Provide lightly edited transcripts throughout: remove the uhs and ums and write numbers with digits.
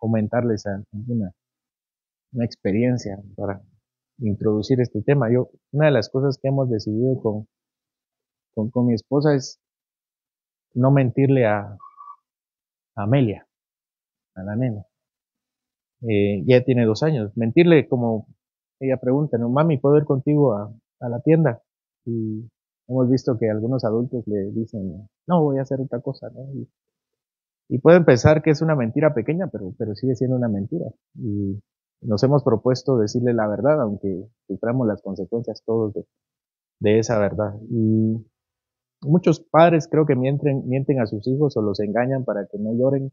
comentarles una experiencia para introducir este tema. Una de las cosas que hemos decidido con mi esposa es no mentirle a Amelia, a la nena. Ya tiene 2 años. Mentirle como ella pregunta, ¿no? Mami, ¿puedo ir contigo a la tienda? Y hemos visto que algunos adultos le dicen, no, voy a hacer otra cosa, ¿no? Y pueden pensar que es una mentira pequeña, pero sigue siendo una mentira. Y nos hemos propuesto decirle la verdad, aunque suframos las consecuencias todos de esa verdad. Y muchos padres creo que mienten a sus hijos o los engañan para que no lloren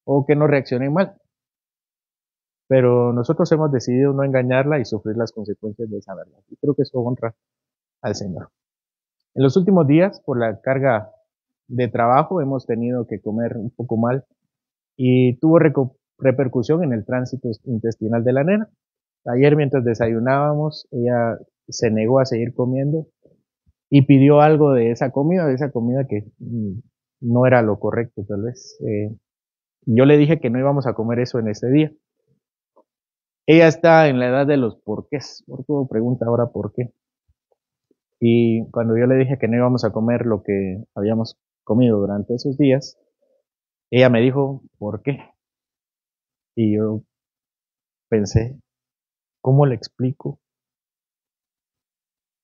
o que no reaccionen mal. Pero nosotros hemos decidido no engañarla y sufrir las consecuencias de esa verdad. Y creo que eso honra al Señor. En los últimos días, por la carga de trabajo, hemos tenido que comer un poco mal y tuvo repercusión en el tránsito intestinal de la nena. Ayer, mientras desayunábamos, ella se negó a seguir comiendo y pidió algo de esa comida que no era lo correcto, tal vez. Yo le dije que no íbamos a comer eso en ese día. Ella está en la edad de los porqués. Por todo pregunta ahora por qué. Y cuando yo le dije que no íbamos a comer lo que habíamos comido durante esos días, ella me dijo, ¿por qué? Y yo pensé, ¿cómo le explico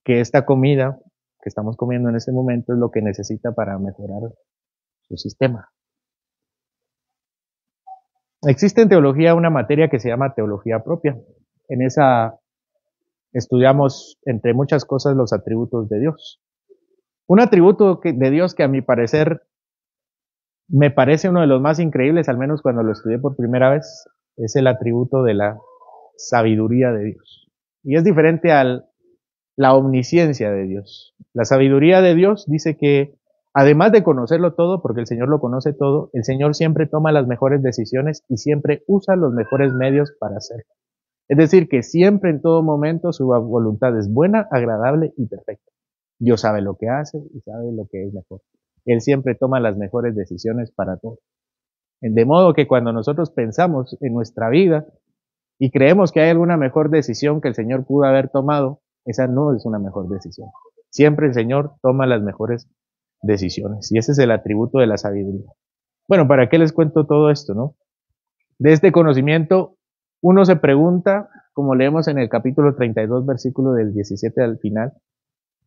que esta comida que estamos comiendo en este momento es lo que necesita para mejorar su sistema? Existe en teología una materia que se llama teología propia. En esa estudiamos, entre muchas cosas, los atributos de Dios. Un atributo de Dios que a mi parecer me parece uno de los más increíbles, al menos cuando lo estudié por primera vez, es el atributo de la sabiduría de Dios. Y es diferente a la omnisciencia de Dios. La sabiduría de Dios dice que, además de conocerlo todo, porque el Señor lo conoce todo, el Señor siempre toma las mejores decisiones y siempre usa los mejores medios para hacerlo. Es decir, que siempre en todo momento su voluntad es buena, agradable y perfecta. Dios sabe lo que hace y sabe lo que es mejor. Él siempre toma las mejores decisiones para todo. De modo que cuando nosotros pensamos en nuestra vida y creemos que hay alguna mejor decisión que el Señor pudo haber tomado, esa no es una mejor decisión. Siempre el Señor toma las mejores decisiones y ese es el atributo de la sabiduría. Bueno, ¿para qué les cuento todo esto, no? De este conocimiento, uno se pregunta, como leemos en el capítulo 32, versículo del 17 al final,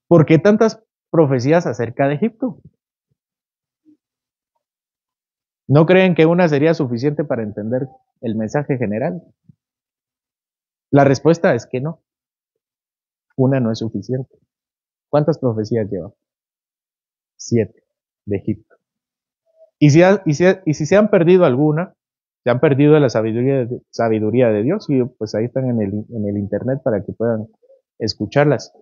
¿por qué tantas profecías acerca de Egipto? ¿No creen que una sería suficiente para entender el mensaje general? La respuesta es que no. Una no es suficiente. ¿Cuántas profecías lleva? 7 de Egipto. Y si se han perdido alguna, se han perdido de la sabiduría de Dios, y pues ahí están en el internet para que puedan escucharlas.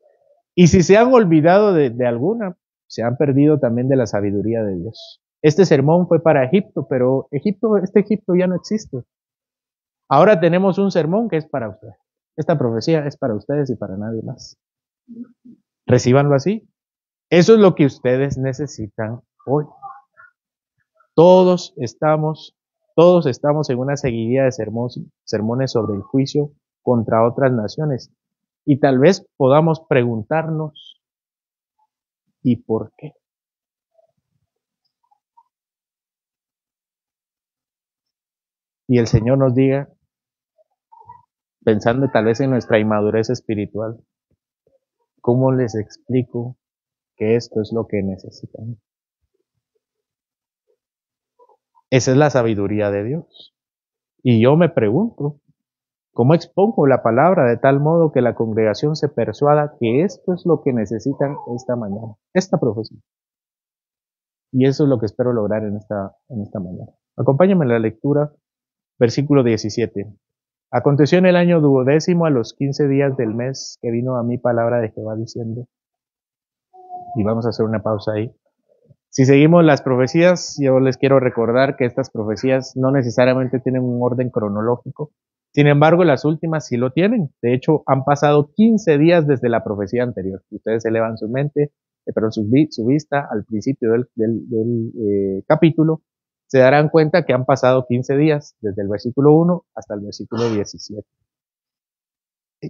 Y si se han olvidado de alguna, se han perdido también de la sabiduría de Dios. Este sermón fue para Egipto, pero este Egipto ya no existe. Ahora tenemos un sermón que es para ustedes. Esta profecía es para ustedes y para nadie más. Recíbanlo así. Eso es lo que ustedes necesitan hoy. Todos estamos en una seguidilla de sermones sobre el juicio contra otras naciones. Y tal vez podamos preguntarnos, ¿y por qué? Y el Señor nos diga, pensando tal vez en nuestra inmadurez espiritual, ¿cómo les explico que esto es lo que necesitan? Esa es la sabiduría de Dios. Y yo me pregunto, ¿cómo expongo la palabra de tal modo que la congregación se persuada que esto es lo que necesitan esta mañana, esta profecía? Y eso es lo que espero lograr en esta mañana. Acompáñame en la lectura, versículo 17. Aconteció en el año 12º, a los 15 días del mes, que vino a mí palabra de Jehová diciendo, y vamos a hacer una pausa ahí. Si seguimos las profecías, yo les quiero recordar que estas profecías no necesariamente tienen un orden cronológico. Sin embargo, las últimas sí lo tienen. De hecho, han pasado 15 días desde la profecía anterior. Ustedes elevan su mente, su vista al principio del capítulo se darán cuenta que han pasado 15 días, desde el versículo 1 hasta el versículo 17.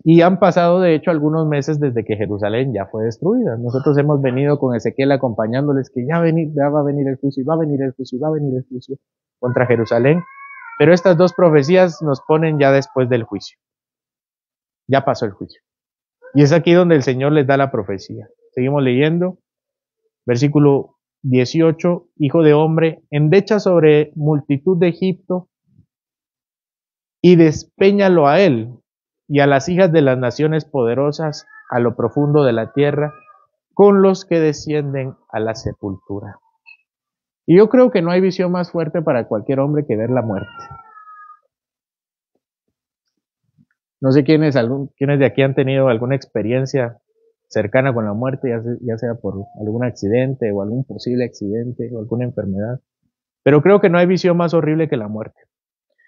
Y han pasado, de hecho, algunos meses desde que Jerusalén ya fue destruida. Nosotros hemos venido con Ezequiel acompañándoles que ya va a venir el juicio, y va a venir el juicio, y va a venir el juicio contra Jerusalén. Pero estas dos profecías nos ponen ya después del juicio. Ya pasó el juicio. Y es aquí donde el Señor les da la profecía. Seguimos leyendo. Versículo 18. Hijo de hombre, endecha sobre multitud de Egipto y despéñalo a él y a las hijas de las naciones poderosas a lo profundo de la tierra, con los que descienden a la sepultura. Y yo creo que no hay visión más fuerte para cualquier hombre que ver la muerte. No sé quiénes de aquí han tenido alguna experiencia cercana con la muerte, ya sea por algún accidente o algún posible accidente o alguna enfermedad. Pero creo que no hay visión más horrible que la muerte.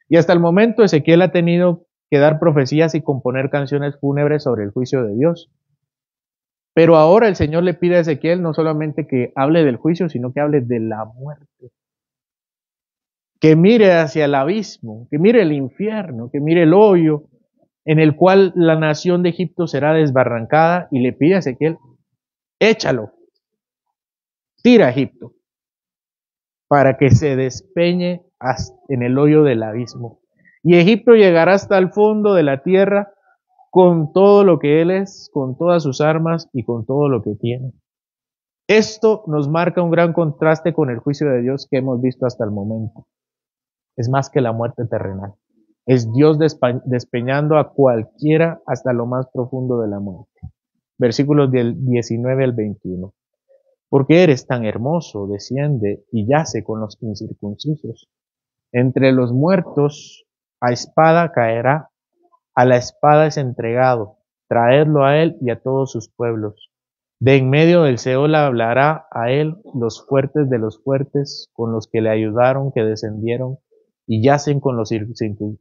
Y hasta el momento Ezequiel ha tenido que dar profecías y componer canciones fúnebres sobre el juicio de Dios. Pero ahora el Señor le pide a Ezequiel no solamente que hable del juicio, sino que hable de la muerte. Que mire hacia el abismo, que mire el infierno, que mire el hoyo en el cual la nación de Egipto será desbarrancada, y le pide a Ezequiel, échalo, tira a Egipto, para que se despeñe en el hoyo del abismo. Y Egipto llegará hasta el fondo de la tierra con todo lo que él es, con todas sus armas y con todo lo que tiene. Esto nos marca un gran contraste con el juicio de Dios que hemos visto hasta el momento. Es más que la muerte terrenal. Es Dios despeñando a cualquiera hasta lo más profundo de la muerte. Versículos del 19 al 21. Porque eres tan hermoso, desciende y yace con los incircuncisos. Entre los muertos a espada caerá, a la espada es entregado, traedlo a él y a todos sus pueblos. De en medio del Seol hablará a él los fuertes de los fuertes, con los que le ayudaron, que descendieron, y yacen con los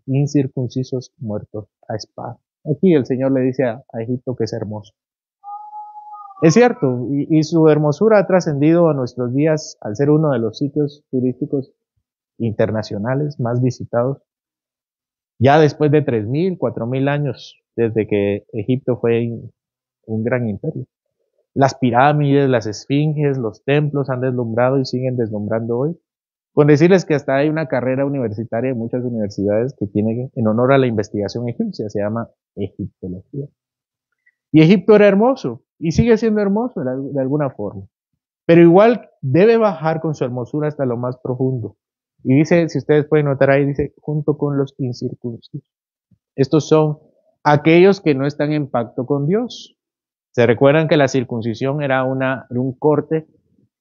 incircuncisos muertos a espada. Aquí el Señor le dice a Egipto que es hermoso. Es cierto, y su hermosura ha trascendido a nuestros días al ser uno de los sitios turísticos internacionales más visitados, ya después de 3.000, 4.000 años desde que Egipto fue un gran imperio. Las pirámides, las esfinges, los templos han deslumbrado y siguen deslumbrando hoy. Con decirles que hasta hay una carrera universitaria en muchas universidades que tiene en honor a la investigación egipcia, se llama egiptología. Y Egipto era hermoso y sigue siendo hermoso de alguna forma. Pero igual debe bajar con su hermosura hasta lo más profundo. Y dice, si ustedes pueden notar ahí, dice, junto con los incircuncisos. Estos son aquellos que no están en pacto con Dios. Se recuerdan que la circuncisión era un corte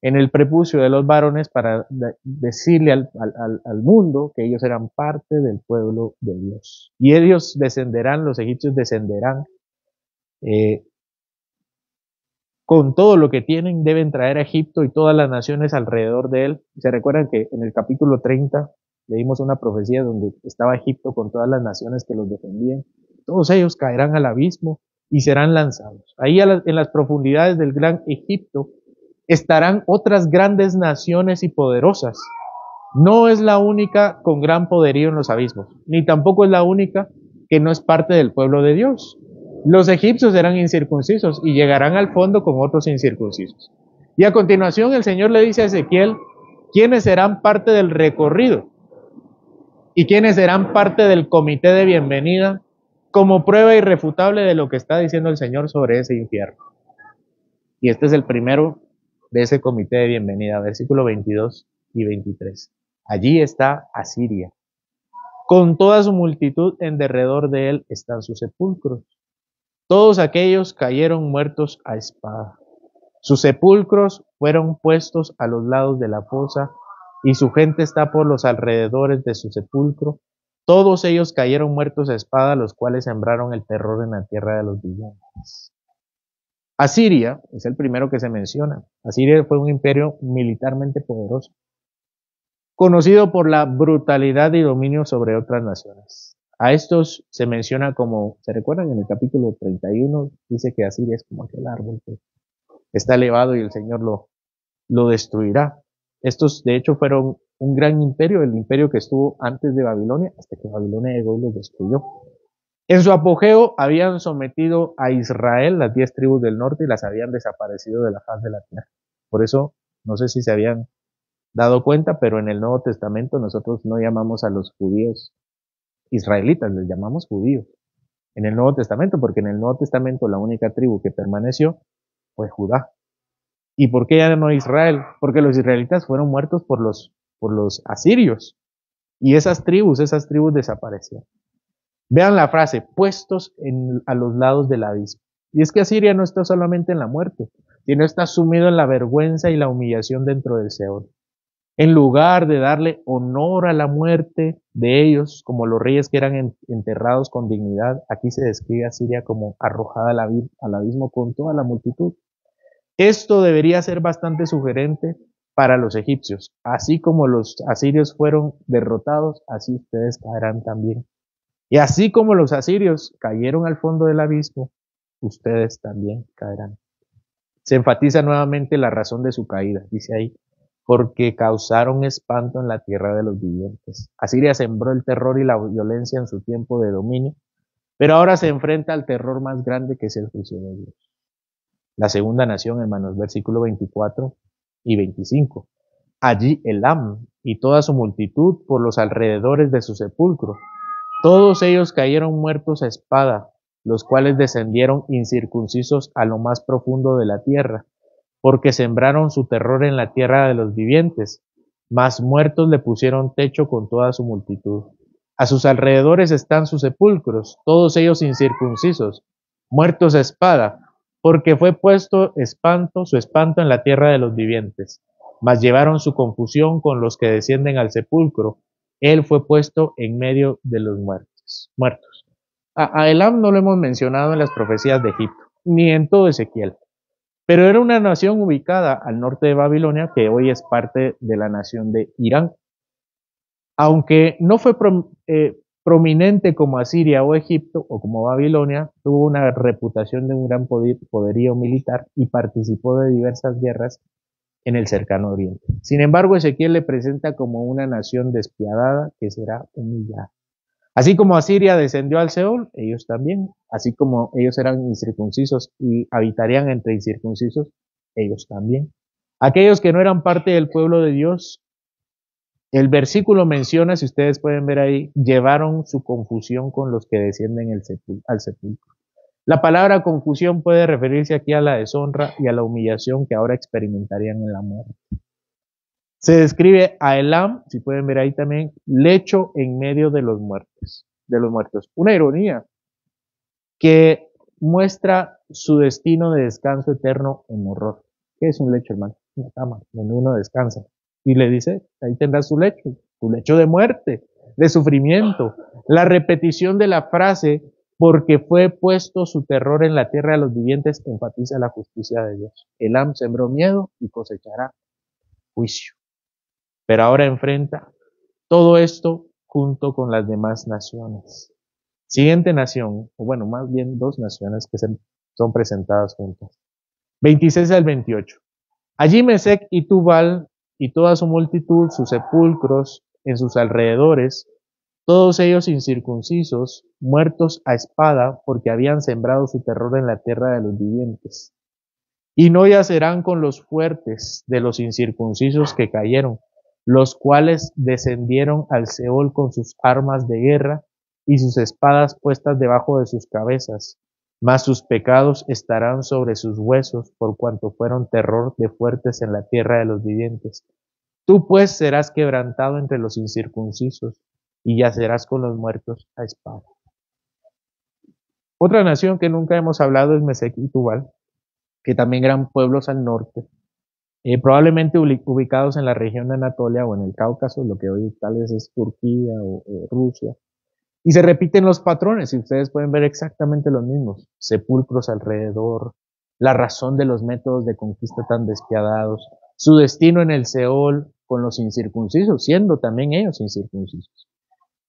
en el prepucio de los varones para decirle al mundo que ellos eran parte del pueblo de Dios. Y ellos descenderán, los egipcios descenderán, con todo lo que tienen, deben traer a Egipto y todas las naciones alrededor de él. Se recuerdan que en el capítulo 30 leímos una profecía donde estaba Egipto con todas las naciones que los defendían. Todos ellos caerán al abismo y serán lanzados. Ahí en las profundidades del gran Egipto estarán otras grandes naciones y poderosas. No es la única con gran poderío en los abismos, ni tampoco es la única que no es parte del pueblo de Dios. Los egipcios eran incircuncisos y llegarán al fondo con otros incircuncisos. Y a continuación el Señor le dice a Ezequiel quiénes serán parte del recorrido y quiénes serán parte del comité de bienvenida como prueba irrefutable de lo que está diciendo el Señor sobre ese infierno. Y este es el primero de ese comité de bienvenida, versículo 22 y 23. Allí está Asiria. Con toda su multitud en derredor de él están sus sepulcros. Todos aquellos cayeron muertos a espada. Sus sepulcros fueron puestos a los lados de la fosa, y su gente está por los alrededores de su sepulcro. Todos ellos cayeron muertos a espada, los cuales sembraron el terror en la tierra de los vivientes. Asiria es el primero que se menciona. Asiria fue un imperio militarmente poderoso, conocido por la brutalidad y dominio sobre otras naciones. A estos se menciona como, ¿se recuerdan? En el capítulo 31 dice que Asiria es como aquel árbol que está elevado y el Señor lo destruirá. Estos de hecho fueron un gran imperio, el imperio que estuvo antes de Babilonia, hasta que Babilonia llegó y los destruyó. En su apogeo habían sometido a Israel, las 10 tribus del norte, y las habían desaparecido de la faz de la tierra. Por eso, no sé si se habían dado cuenta, pero en el Nuevo Testamento nosotros no llamamos a los judíos israelitas, les llamamos judíos. En el Nuevo Testamento, porque en el Nuevo Testamento la única tribu que permaneció fue Judá. ¿Y por qué ya no Israel? Porque los israelitas fueron muertos por los asirios. Y esas tribus desaparecieron. Vean la frase, puestos a los lados del abismo. Y es que Asiria no está solamente en la muerte, sino está sumido en la vergüenza y la humillación dentro del Seol. En lugar de darle honor a la muerte de ellos, como los reyes que eran enterrados con dignidad, aquí se describe a Asiria como arrojada al abismo con toda la multitud. Esto debería ser bastante sugerente para los egipcios. Así como los asirios fueron derrotados, así ustedes caerán también. Y así como los asirios cayeron al fondo del abismo, ustedes también caerán. Se enfatiza nuevamente la razón de su caída, dice ahí, porque causaron espanto en la tierra de los vivientes. Asiria sembró el terror y la violencia en su tiempo de dominio, pero ahora se enfrenta al terror más grande, que es el juicio de Dios. La segunda nación, hermanos, versículo 24 y 25. Allí Elam y toda su multitud por los alrededores de su sepulcro. Todos ellos cayeron muertos a espada, los cuales descendieron incircuncisos a lo más profundo de la tierra, porque sembraron su terror en la tierra de los vivientes, mas muertos le pusieron techo con toda su multitud. A sus alrededores están sus sepulcros, todos ellos incircuncisos, muertos a espada, porque fue puesto su espanto en la tierra de los vivientes, mas llevaron su confusión con los que descienden al sepulcro. Él fue puesto en medio de los muertos. A Elam no lo hemos mencionado en las profecías de Egipto, ni en todo Ezequiel, pero era una nación ubicada al norte de Babilonia, que hoy es parte de la nación de Irán. Aunque no fue prominente como Asiria o Egipto o como Babilonia, tuvo una reputación de un gran poderío militar y participó de diversas guerras en el cercano oriente. Sin embargo, Ezequiel le presenta como una nación despiadada que será humillada. Así como Asiria descendió al Seol, ellos también. Así como ellos eran incircuncisos y habitarían entre incircuncisos, ellos también. Aquellos que no eran parte del pueblo de Dios, el versículo menciona, si ustedes pueden ver ahí, llevaron su confusión con los que descienden al sepulcro. La palabra confusión puede referirse aquí a la deshonra y a la humillación que ahora experimentarían en la muerte. Se describe a Elam, si pueden ver ahí también, lecho en medio de los muertos. Una ironía que muestra su destino de descanso eterno en horror. ¿Qué es un lecho, hermano? Una cama donde uno descansa. Y le dice, ahí tendrás tu lecho de muerte, de sufrimiento. La repetición de la frase, porque fue puesto su terror en la tierra de los vivientes, enfatiza la justicia de Dios. Elam sembró miedo y cosechará juicio. Pero ahora enfrenta todo esto junto con las demás naciones. Siguiente nación, o bueno, más bien dos naciones que son presentadas juntas. 26 al 28. Allí Mesec y Tubal y toda su multitud, sus sepulcros en sus alrededores, todos ellos incircuncisos, muertos a espada, porque habían sembrado su terror en la tierra de los vivientes. Y no yacerán con los fuertes de los incircuncisos que cayeron, los cuales descendieron al Seol con sus armas de guerra y sus espadas puestas debajo de sus cabezas, mas sus pecados estarán sobre sus huesos, por cuanto fueron terror de fuertes en la tierra de los vivientes. Tú pues serás quebrantado entre los incircuncisos, y yacerás con los muertos a espada. Otra nación que nunca hemos hablado es Mesec y Tubal, que también eran pueblos al norte, probablemente ubicados en la región de Anatolia o en el Cáucaso, lo que hoy tal vez es Turquía o Rusia. Y se repiten los patrones, y ustedes pueden ver exactamente los mismos. Sepulcros alrededor, la razón de los métodos de conquista tan despiadados, su destino en el Seol con los incircuncisos, siendo también ellos incircuncisos.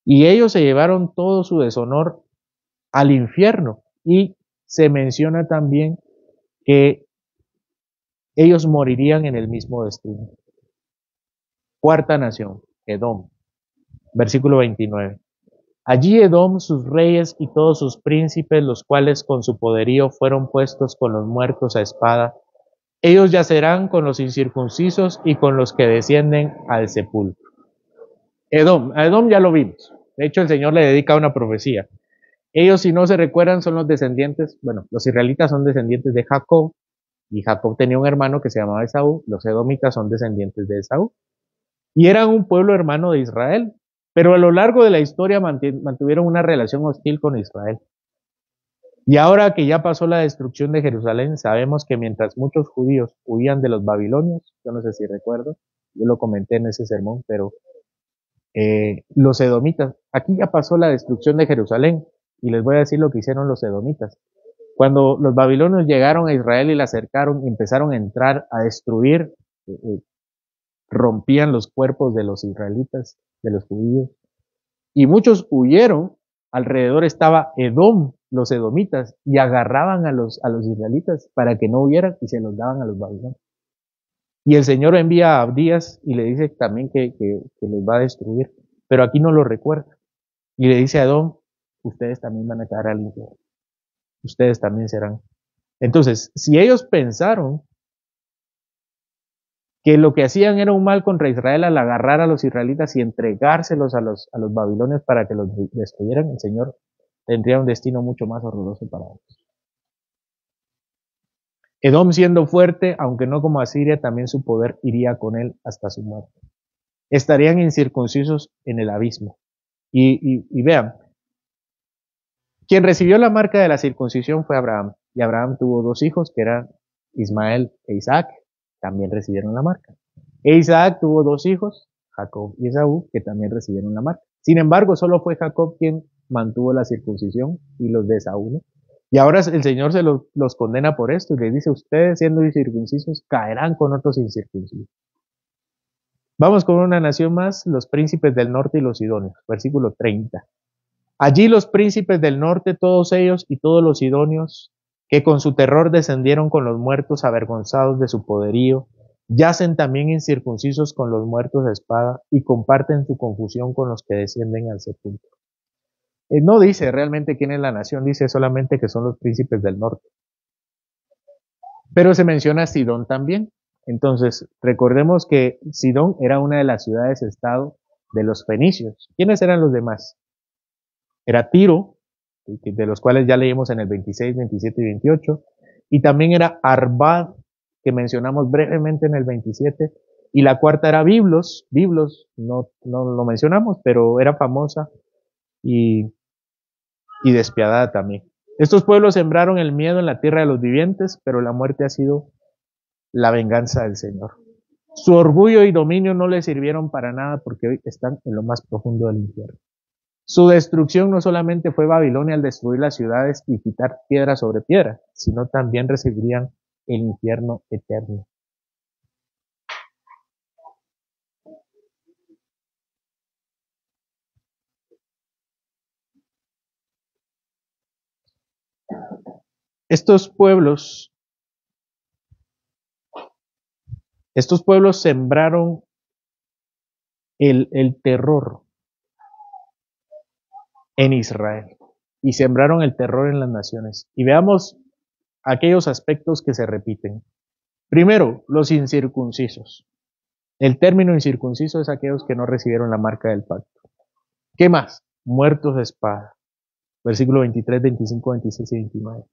Y ellos se llevaron todo su deshonor al infierno. Y se menciona también que ellos morirían en el mismo destino. Cuarta nación, Edom. Versículo 29. Allí Edom, sus reyes y todos sus príncipes, los cuales con su poderío fueron puestos con los muertos a espada, ellos yacerán con los incircuncisos y con los que descienden al sepulcro. Edom, a Edom ya lo vimos. De hecho, el Señor le dedica una profecía. Ellos, si no se recuerdan, son los descendientes, bueno, los israelitas son descendientes de Jacob, y Jacob tenía un hermano que se llamaba Esaú, los edomitas son descendientes de Esaú, y eran un pueblo hermano de Israel, pero a lo largo de la historia mantuvieron una relación hostil con Israel. Y ahora que ya pasó la destrucción de Jerusalén, sabemos que mientras muchos judíos huían de los babilonios, yo no sé si recuerdo, yo lo comenté en ese sermón, pero los edomitas, aquí ya pasó la destrucción de Jerusalén, y les voy a decir lo que hicieron los edomitas. Cuando los babilonios llegaron a Israel y la acercaron, empezaron a entrar a destruir, rompían los cuerpos de los israelitas, de los judíos, y muchos huyeron. Alrededor estaba Edom, los edomitas, y agarraban a los israelitas para que no huyeran y se los daban a los babilonios. Y el Señor envía a Abdías y le dice también que los va a destruir, pero aquí no lo recuerda. Y le dice a Edom, ustedes también van a caer al infierno, ustedes también serán. Entonces, si ellos pensaron que lo que hacían era un mal contra Israel al agarrar a los israelitas y entregárselos a los babilonios para que los destruyeran, el Señor tendría un destino mucho más horroroso para ellos. Edom, siendo fuerte, aunque no como Asiria, también su poder iría con él hasta su muerte. Estarían incircuncisos en el abismo. Y vean, quien recibió la marca de la circuncisión fue Abraham. Y Abraham tuvo dos hijos, que eran Ismael e Isaac, también recibieron la marca. E Isaac tuvo dos hijos, Jacob y Esaú, que también recibieron la marca. Sin embargo, solo fue Jacob quien mantuvo la circuncisión y los de Esaú no. Y ahora el Señor se los condena por esto y les dice, ustedes siendo incircuncisos caerán con otros incircuncisos. Vamos con una nación más, los príncipes del norte y los sidonios, versículo 30. Allí los príncipes del norte, todos ellos y todos los sidonios, que con su terror descendieron con los muertos avergonzados de su poderío, yacen también incircuncisos con los muertos de espada y comparten su confusión con los que descienden al sepulcro. No dice realmente quién es la nación, dice solamente que son los príncipes del norte. Pero se menciona Sidón también. Entonces, recordemos que Sidón era una de las ciudades-estado de los fenicios. ¿Quiénes eran los demás? Era Tiro, de los cuales ya leímos en el 26, 27 y 28, y también era Arvad, que mencionamos brevemente en el 27, y la cuarta era Biblos no lo mencionamos, pero era famosa y despiadada también. Estos pueblos sembraron el miedo en la tierra de los vivientes, pero la muerte ha sido la venganza del Señor. Su orgullo y dominio no les sirvieron para nada porque hoy están en lo más profundo del infierno. Su destrucción no solamente fue Babilonia al destruir las ciudades y quitar piedra sobre piedra, sino también recibirían el infierno eterno. Estos pueblos sembraron el terror en Israel y sembraron el terror en las naciones. Y veamos aquellos aspectos que se repiten. Primero, los incircuncisos. El término incircunciso es aquellos que no recibieron la marca del pacto. ¿Qué más? Muertos de espada. Versículo 23, 25, 26 y 29.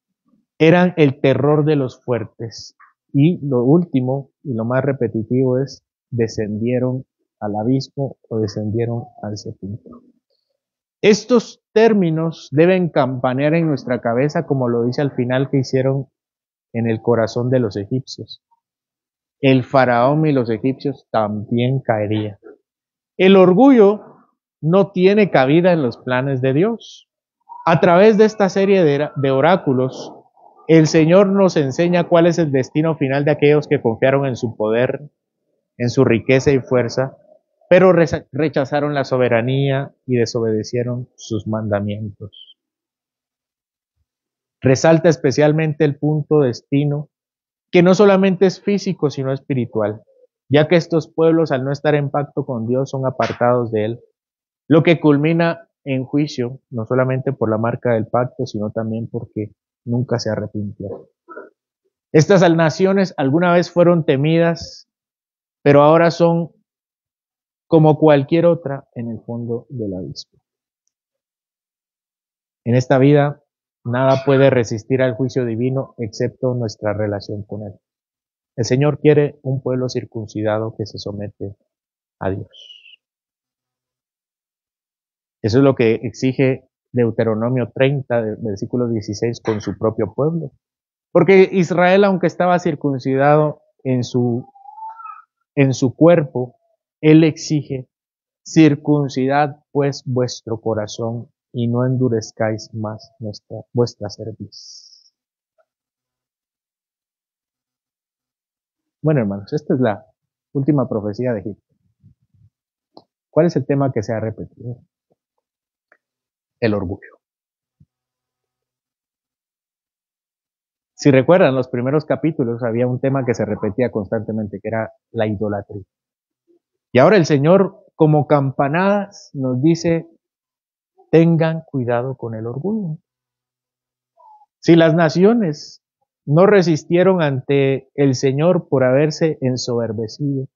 Eran el terror de los fuertes. Y lo último y lo más repetitivo es descendieron al abismo o descendieron al sepulcro. Estos términos deben campanear en nuestra cabeza como lo dice al final que hicieron en el corazón de los egipcios. El faraón y los egipcios también caerían. El orgullo no tiene cabida en los planes de Dios. A través de esta serie de oráculos, el Señor nos enseña cuál es el destino final de aquellos que confiaron en su poder, en su riqueza y fuerza, pero rechazaron la soberanía y desobedecieron sus mandamientos. Resalta especialmente el punto destino, que no solamente es físico, sino espiritual. ya que estos pueblos, al no estar en pacto con Dios, son apartados de Él, lo que culmina en juicio, no solamente por la marca del pacto, sino también porque nunca se arrepintieron. Estas naciones alguna vez fueron temidas, pero ahora son como cualquier otra en el fondo del abismo. En esta vida, nada puede resistir al juicio divino excepto nuestra relación con Él. El Señor quiere un pueblo circuncidado que se somete a Dios. Eso es lo que exige Deuteronomio 30, versículo 16, con su propio pueblo. Porque Israel, aunque estaba circuncidado en su cuerpo, Él exige: circuncidad pues vuestro corazón y no endurezcáis más vuestra cerviz. Bueno, hermanos, esta es la última profecía de Egipto. ¿Cuál es el tema que se ha repetido? El orgullo. Si recuerdan, los primeros capítulos había un tema que se repetía constantemente, que era la idolatría. Y ahora el Señor, como campanadas, nos dice: tengan cuidado con el orgullo. Si las naciones no resistieron ante el Señor por haberse ensoberbecido,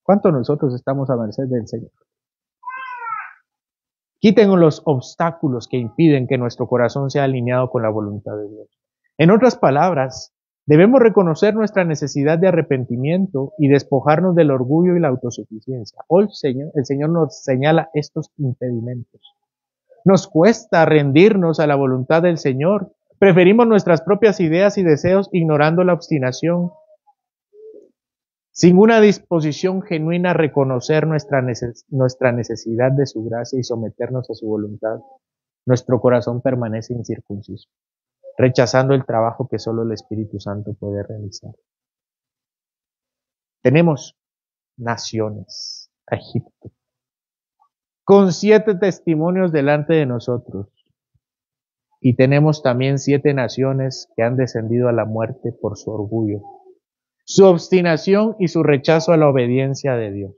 ¿cuánto nosotros estamos a merced del Señor? Quiten los obstáculos que impiden que nuestro corazón sea alineado con la voluntad de Dios. En otras palabras, debemos reconocer nuestra necesidad de arrepentimiento y despojarnos del orgullo y la autosuficiencia. Hoy el Señor nos señala estos impedimentos. Nos cuesta rendirnos a la voluntad del Señor. Preferimos nuestras propias ideas y deseos, ignorando la obstinación, sin una disposición genuina a reconocer nuestra necesidad de su gracia y someternos a su voluntad. Nuestro corazón permanece incircunciso, rechazando el trabajo que solo el Espíritu Santo puede realizar. Tenemos naciones, a Egipto, con 7 testimonios delante de nosotros. Y tenemos también 7 naciones que han descendido a la muerte por su orgullo, su obstinación y su rechazo a la obediencia de Dios.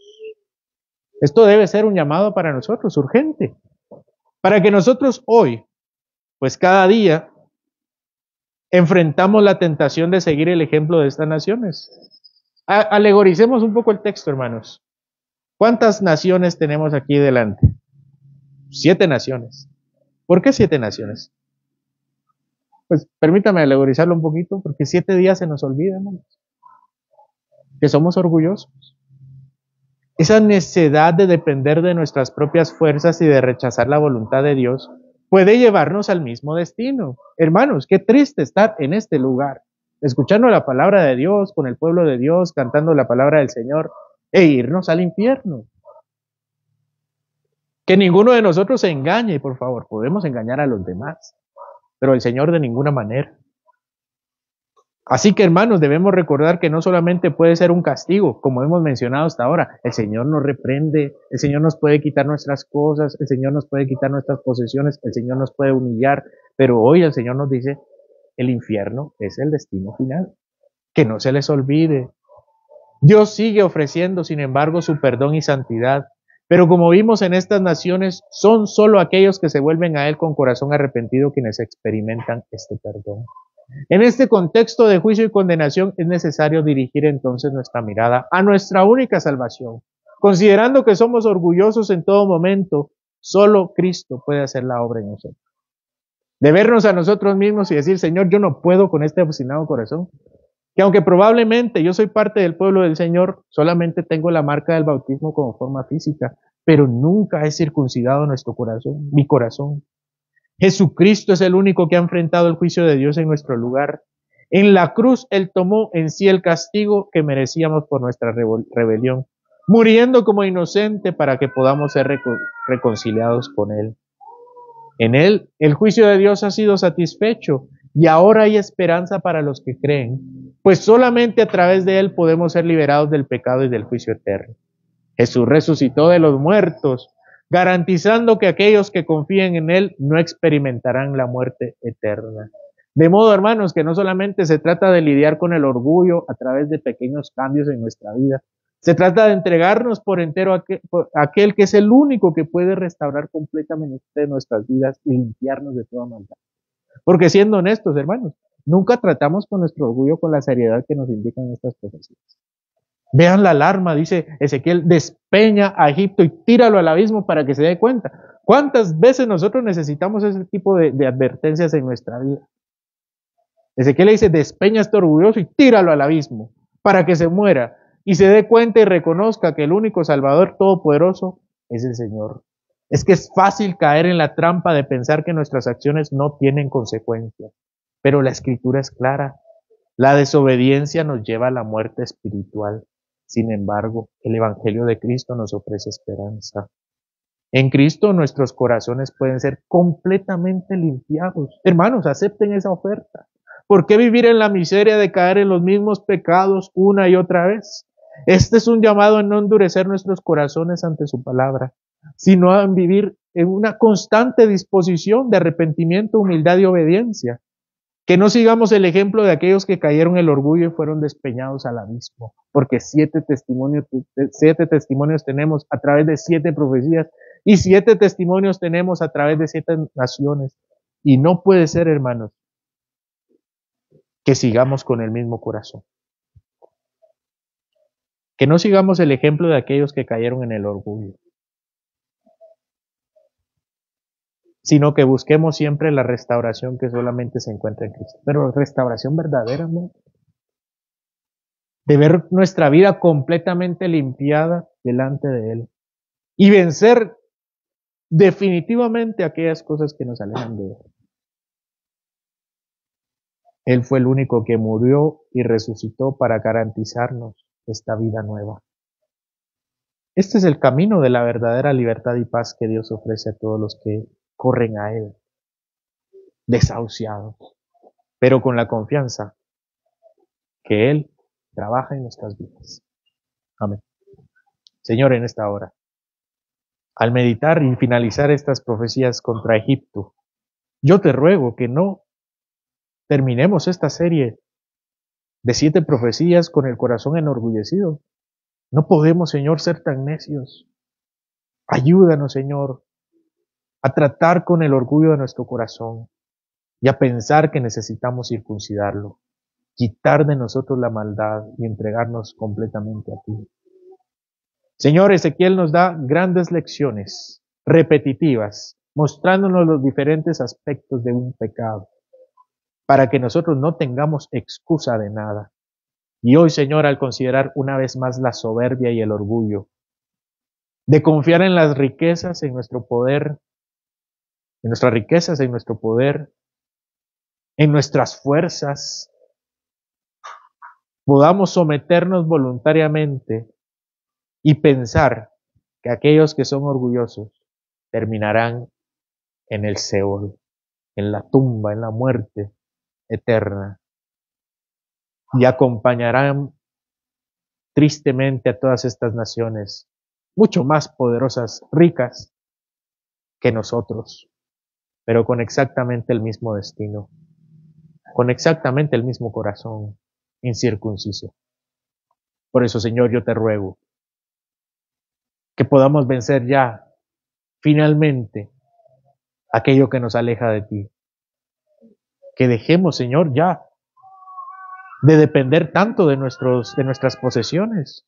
Esto debe ser un llamado para nosotros, urgente, para que nosotros hoy, pues cada día, enfrentamos la tentación de seguir el ejemplo de estas naciones. Alegoricemos un poco el texto, hermanos. ¿Cuántas naciones tenemos aquí delante? 7 naciones. ¿Por qué 7 naciones? Pues permítame alegorizarlo un poquito, porque 7 días se nos olvida, hermanos, que somos orgullosos. Esa necesidad de depender de nuestras propias fuerzas y de rechazar la voluntad de Dios puede llevarnos al mismo destino. Hermanos, qué triste estar en este lugar, escuchando la palabra de Dios, con el pueblo de Dios, cantando la palabra del Señor, e irnos al infierno. Que ninguno de nosotros se engañe, por favor. Podemos engañar a los demás, pero el Señor de ninguna manera. Así que, hermanos, debemos recordar que no solamente puede ser un castigo, como hemos mencionado hasta ahora. El Señor nos reprende, el Señor nos puede quitar nuestras cosas, el Señor nos puede quitar nuestras posesiones, el Señor nos puede humillar, pero hoy el Señor nos dice: el infierno es el destino final. Que no se les olvide. Dios sigue ofreciendo, sin embargo, su perdón y santidad. Pero como vimos en estas naciones, son solo aquellos que se vuelven a Él con corazón arrepentido quienes experimentan este perdón. En este contexto de juicio y condenación es necesario dirigir entonces nuestra mirada a nuestra única salvación. Considerando que somos orgullosos en todo momento, solo Cristo puede hacer la obra en nosotros. De vernos a nosotros mismos y decir: Señor, yo no puedo con este obstinado corazón. Que aunque probablemente yo soy parte del pueblo del Señor, solamente tengo la marca del bautismo como forma física, pero nunca he circuncidado nuestro corazón, mi corazón. Jesucristo es el único que ha enfrentado el juicio de Dios en nuestro lugar. En la cruz Él tomó en sí el castigo que merecíamos por nuestra rebelión, muriendo como inocente para que podamos ser reconciliados con Él. En Él el juicio de Dios ha sido satisfecho y ahora hay esperanza para los que creen, pues solamente a través de Él podemos ser liberados del pecado y del juicio eterno. Jesús resucitó de los muertos, garantizando que aquellos que confíen en Él no experimentarán la muerte eterna. De modo, hermanos, que no solamente se trata de lidiar con el orgullo a través de pequeños cambios en nuestra vida, se trata de entregarnos por entero a aquel que es el único que puede restaurar completamente nuestras vidas y limpiarnos de toda maldad. Porque siendo honestos, hermanos, nunca tratamos con nuestro orgullo con la seriedad que nos indican estas profecías. Vean la alarma, dice Ezequiel, despeña a Egipto y tíralo al abismo para que se dé cuenta. ¿Cuántas veces nosotros necesitamos ese tipo de advertencias en nuestra vida? Ezequiel le dice, despeña a este orgulloso y tíralo al abismo para que se muera y se dé cuenta y reconozca que el único Salvador todopoderoso es el Señor. Es que es fácil caer en la trampa de pensar que nuestras acciones no tienen consecuencias, pero la Escritura es clara. La desobediencia nos lleva a la muerte espiritual. Sin embargo, el Evangelio de Cristo nos ofrece esperanza. En Cristo nuestros corazones pueden ser completamente limpiados. Hermanos, acepten esa oferta. ¿Por qué vivir en la miseria de caer en los mismos pecados una y otra vez? Este es un llamado a no endurecer nuestros corazones ante su palabra, sino a vivir en una constante disposición de arrepentimiento, humildad y obediencia. Que no sigamos el ejemplo de aquellos que cayeron en el orgullo y fueron despeñados al abismo, porque 7 testimonios tenemos a través de 7 profecías y 7 testimonios tenemos a través de 7 naciones. Y no puede ser, hermanos, que sigamos con el mismo corazón. Que no sigamos el ejemplo de aquellos que cayeron en el orgullo, sino que busquemos siempre la restauración que solamente se encuentra en Cristo. Pero restauración verdadera, ¿no? De ver nuestra vida completamente limpiada delante de Él y vencer definitivamente aquellas cosas que nos alejan de Él. Él fue el único que murió y resucitó para garantizarnos esta vida nueva. Este es el camino de la verdadera libertad y paz que Dios ofrece a todos los que corren a Él, desahuciados, pero con la confianza que Él trabaja en nuestras vidas. Amén. Señor, en esta hora, al meditar y finalizar estas profecías contra Egipto, yo te ruego que no terminemos esta serie de 7 profecías con el corazón enorgullecido. No podemos, Señor, ser tan necios. Ayúdanos, Señor, a tratar con el orgullo de nuestro corazón y a pensar que necesitamos circuncidarlo, quitar de nosotros la maldad y entregarnos completamente a ti. Señor, Ezequiel nos da grandes lecciones repetitivas, mostrándonos los diferentes aspectos de un pecado, para que nosotros no tengamos excusa de nada. Y hoy, Señor, al considerar una vez más la soberbia y el orgullo, de confiar en las riquezas, en nuestro poder, en nuestras riquezas, en nuestro poder, en nuestras fuerzas, podamos someternos voluntariamente y pensar que aquellos que son orgullosos terminarán en el Seol, en la tumba, en la muerte eterna, y acompañarán tristemente a todas estas naciones, mucho más poderosas, ricas que nosotros, pero con exactamente el mismo destino, con exactamente el mismo corazón, incircunciso. Por eso, Señor, yo te ruego que podamos vencer ya, finalmente, aquello que nos aleja de ti. Que dejemos, Señor, ya de depender tanto de nuestras posesiones.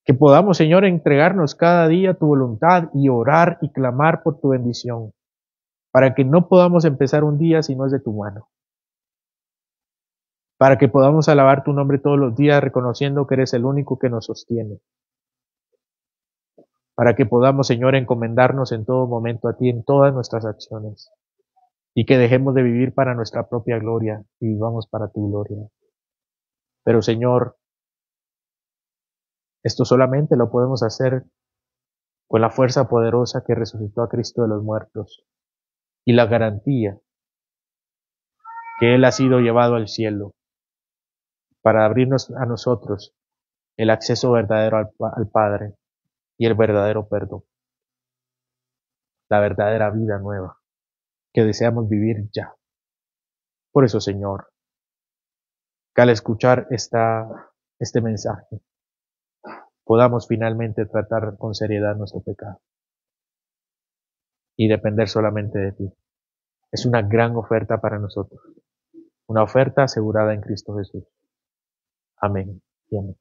Que podamos, Señor, entregarnos cada día a tu voluntad y orar y clamar por tu bendición, para que no podamos empezar un día si no es de tu mano. Para que podamos alabar tu nombre todos los días reconociendo que eres el único que nos sostiene. Para que podamos, Señor, encomendarnos en todo momento a ti en todas nuestras acciones. Y que dejemos de vivir para nuestra propia gloria y vivamos para tu gloria. Pero, Señor, esto solamente lo podemos hacer con la fuerza poderosa que resucitó a Cristo de los muertos y la garantía que Él ha sido llevado al cielo para abrirnos a nosotros el acceso verdadero al Padre y el verdadero perdón, la verdadera vida nueva que deseamos vivir ya. Por eso, Señor, que al escuchar este mensaje, podamos finalmente tratar con seriedad nuestro pecado y depender solamente de ti. Es una gran oferta para nosotros, una oferta asegurada en Cristo Jesús. Amén y amén.